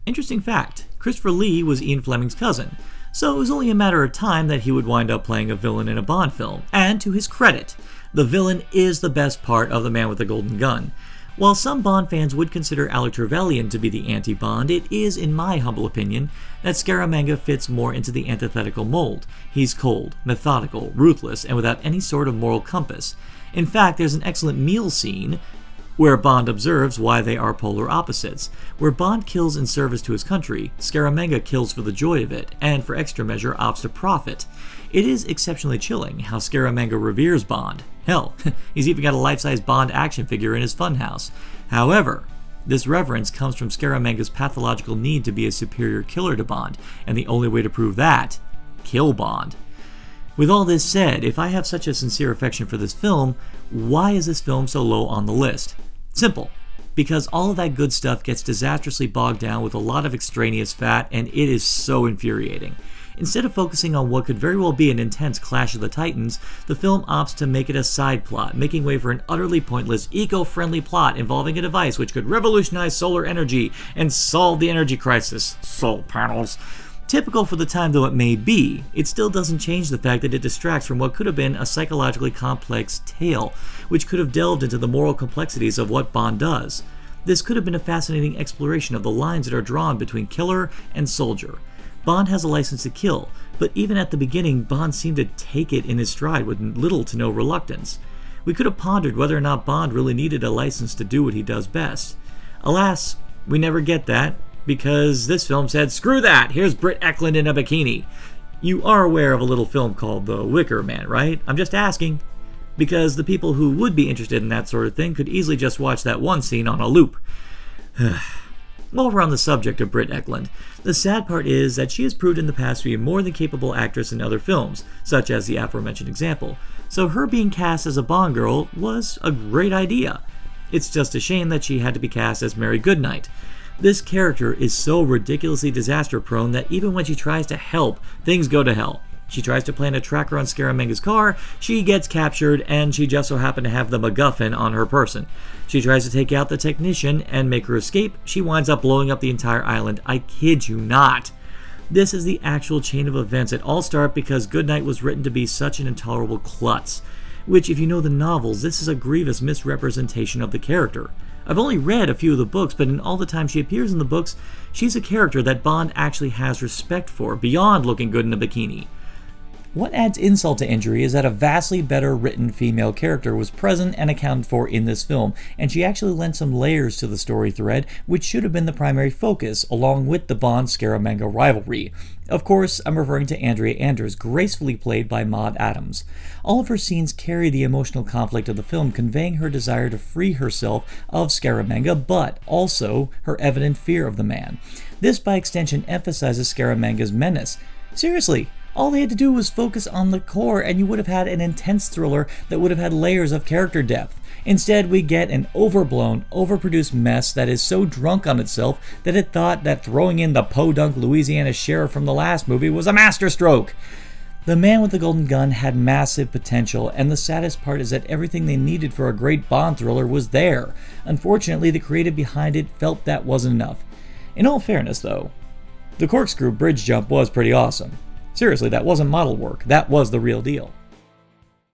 Interesting fact, Christopher Lee was Ian Fleming's cousin, so it was only a matter of time that he would wind up playing a villain in a Bond film. And to his credit, the villain is the best part of The Man with the Golden Gun. While some Bond fans would consider Alec Trevelyan to be the anti-Bond, it is, in my humble opinion, that Scaramanga fits more into the antithetical mold. He's cold, methodical, ruthless, and without any sort of moral compass. In fact, there's an excellent meal scene where Bond observes why they are polar opposites. Where Bond kills in service to his country, Scaramanga kills for the joy of it, and for extra measure opts to profit. It is exceptionally chilling how Scaramanga reveres Bond. Hell, he's even got a life-size Bond action figure in his funhouse. However, this reverence comes from Scaramanga's pathological need to be a superior killer to Bond, and the only way to prove that, kill Bond. With all this said, if I have such a sincere affection for this film, why is this film so low on the list? Simple. Because all of that good stuff gets disastrously bogged down with a lot of extraneous fat, and it is so infuriating. Instead of focusing on what could very well be an intense clash of the titans, the film opts to make it a side plot, making way for an utterly pointless, eco-friendly plot involving a device which could revolutionize solar energy and solve the energy crisis. Solar panels. Typical for the time though it may be, it still doesn't change the fact that it distracts from what could have been a psychologically complex tale, which could have delved into the moral complexities of what Bond does. This could have been a fascinating exploration of the lines that are drawn between killer and soldier. Bond has a license to kill, but even at the beginning, Bond seemed to take it in his stride with little to no reluctance. We could have pondered whether or not Bond really needed a license to do what he does best. Alas, we never get that, because this film said, screw that, here's Britt Eklund in a bikini. You are aware of a little film called The Wicker Man, right? I'm just asking, because the people who would be interested in that sort of thing could easily just watch that one scene on a loop. While we're on the subject of Britt Eklund, the sad part is that she has proved in the past to be a more than capable actress in other films, such as the aforementioned example, so her being cast as a Bond girl was a great idea. It's just a shame that she had to be cast as Mary Goodnight. This character is so ridiculously disaster prone that even when she tries to help, things go to hell. She tries to plant a tracker on Scaramanga's car, she gets captured, and she just so happened to have the MacGuffin on her person. She tries to take out the technician and make her escape, she winds up blowing up the entire island. I kid you not. This is the actual chain of events. It all started because Goodnight was written to be such an intolerable klutz, which, if you know the novels, this is a grievous misrepresentation of the character. I've only read a few of the books, but in all the time she appears in the books, she's a character that Bond actually has respect for, beyond looking good in a bikini. What adds insult to injury is that a vastly better written female character was present and accounted for in this film, and she actually lent some layers to the story thread, which should have been the primary focus, along with the Bond-Scaramanga rivalry. Of course, I'm referring to Andrea Anders, gracefully played by Maud Adams. All of her scenes carry the emotional conflict of the film, conveying her desire to free herself of Scaramanga, but also her evident fear of the man. This, by extension, emphasizes Scaramanga's menace. Seriously, all they had to do was focus on the core and you would have had an intense thriller that would have had layers of character depth. Instead, we get an overblown, overproduced mess that is so drunk on itself that it thought that throwing in the podunk Louisiana sheriff from the last movie was a masterstroke. The Man with the Golden Gun had massive potential, and the saddest part is that everything they needed for a great Bond thriller was there. Unfortunately, the creative behind it felt that wasn't enough. In all fairness, though, the corkscrew bridge jump was pretty awesome. Seriously, that wasn't model work, that was the real deal.